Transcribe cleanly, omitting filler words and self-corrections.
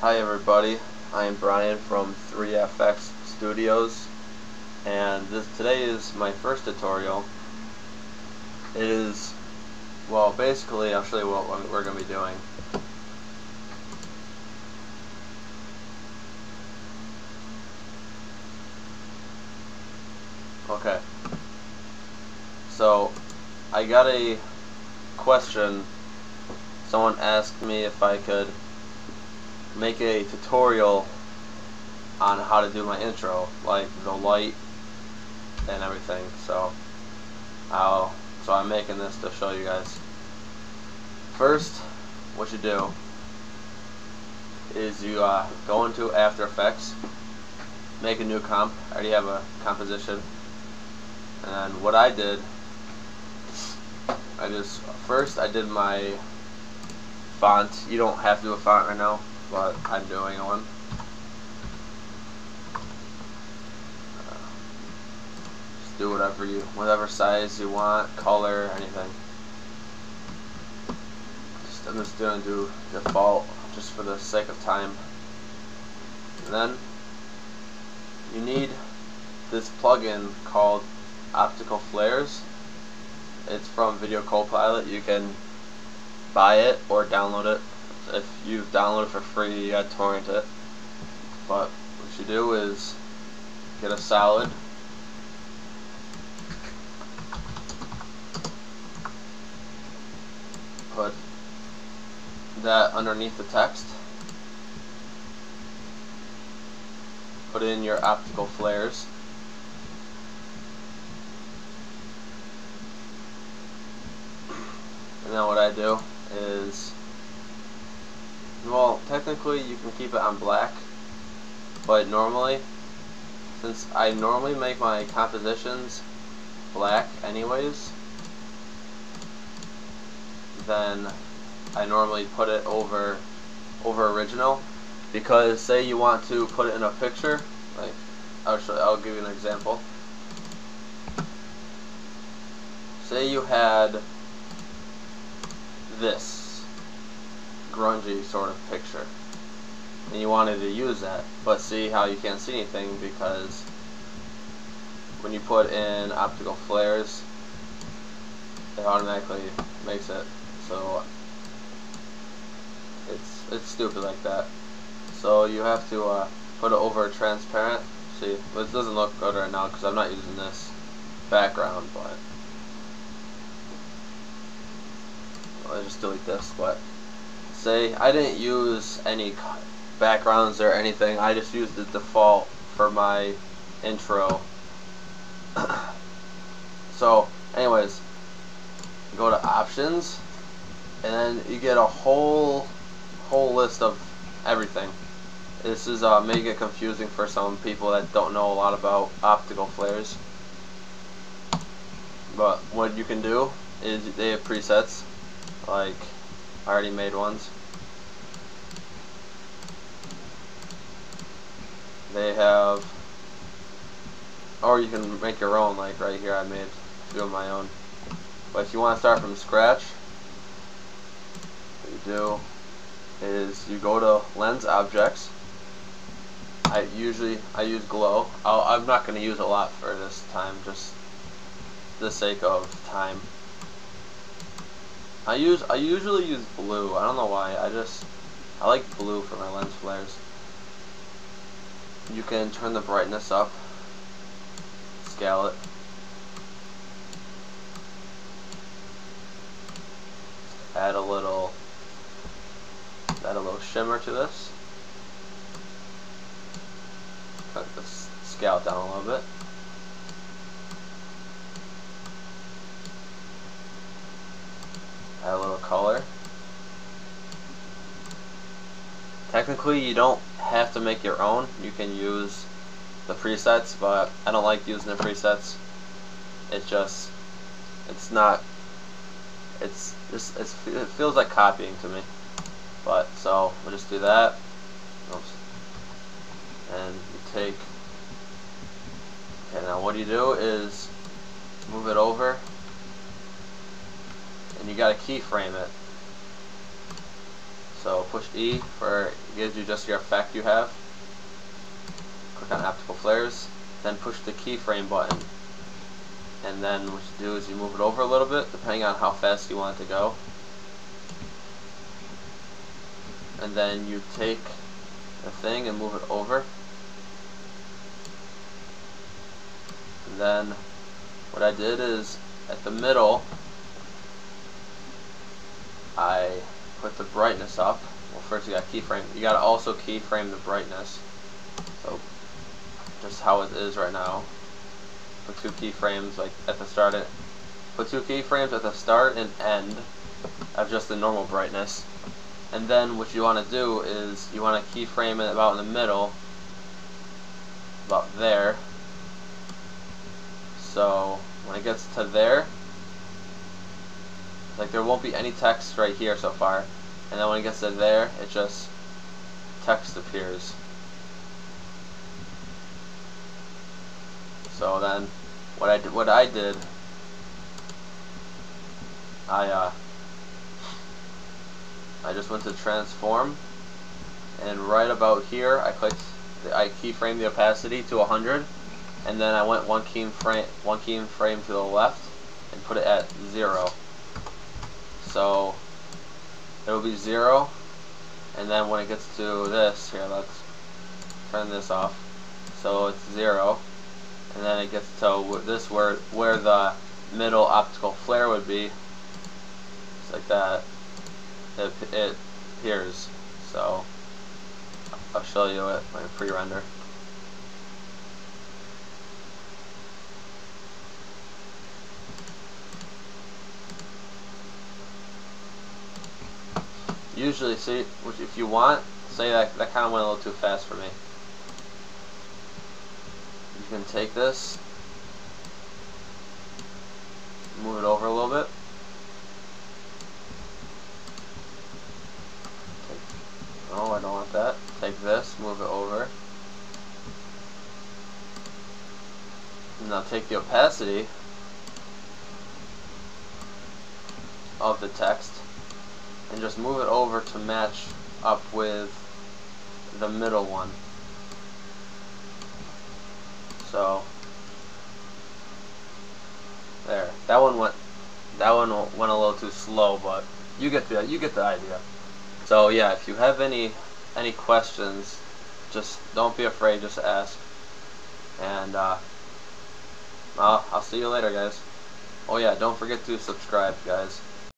Hi everybody, I am Brian from 3FxStudios, and today is my first tutorial. It is, well, basically I'll show you what we're going to be doing. Okay, so I got a question. Someone asked me if I could make a tutorial on how to do my intro, like the light and everything. So I'm making this to show you guys. First, what you do is you go into After Effects, make a new comp. I already have a composition, and what I did, first I did my font. You don't have to do a font right now, but I'm doing one. Just do whatever size you want, color, anything. I'm just going to do default just for the sake of time. And then you need this plugin called Optical Flares. It's from Video Copilot. You can buy it or download it. If you download it for free, you gotta torrent it. But what you do is get a solid, put that underneath the text, put in your optical flares, and then what I do is, well, technically you can keep it on black, but normally, since I normally make my compositions black anyways, then I normally put it over original, because say you want to put it in a picture, like I'll give you an example. Say you had this grungy sort of picture and you wanted to use that, but see how you can't see anything because when you put in optical flares it automatically makes it so it's stupid like that. So you have to put it over transparent. See, it doesn't look good right now because I'm not using this background, but I'll just delete this. But say I didn't use any backgrounds or anything, I just used the default for my intro. So anyways, go to options and then you get a whole list of everything. This is may get confusing for some people that don't know a lot about optical flares, but what you can do is they have presets, like I already made ones. They have, or you can make your own, like right here I made a few of my own. But if you want to start from scratch, what you do is you go to lens objects. I use glow. I'm not going to use a lot for this time, just for the sake of time. I usually use blue. I don't know why. I like blue for my lens flares. You can turn the brightness up, scale it. Add a little shimmer to this. Cut the scale down a little bit. Add a little color. Technically you don't have to make your own. You can use the presets, but I don't like using the presets. It feels like copying to me. But so we'll just do that. Oops. And you take, and now what you do is move it over, and you gotta keyframe it. So push E for it gives you just your effect you have. Click on optical flares, then push the keyframe button, and then what you do is you move it over a little bit depending on how fast you want it to go, and then you take the thing and move it over, and then what I did is at the middle I put the brightness up. Well, first you got keyframe. You got to also keyframe the brightness. So just how it is right now. Put 2 keyframes like at the start. Put 2 keyframes at the start and end of just the normal brightness. And then what you want to do is you want to keyframe it about in the middle, about there. So when it gets to there, like there won't be any text right here so far, and then when it gets to there, it just text appears. So then, what I did, I just went to transform, and right about here, I keyframed the opacity to 100, and then I went one keyframe to the left and put it at 0. So it will be 0, and then when it gets to this, here, let's turn this off. So it's 0, and then it gets to this where the middle optical flare would be. It's like that. It appears. So I'll show you it when I pre-render. Usually, see, if you want, say that kind of went a little too fast for me. You can take this, move it over a little bit. Oh, I don't want that. Take this, move it over. And now take the opacity of the text and just move it over to match up with the middle one. So there. That one went a little too slow, but you get the idea. So yeah, if you have any questions, just don't be afraid, just ask. And I'll see you later, guys. Oh yeah, don't forget to subscribe, guys.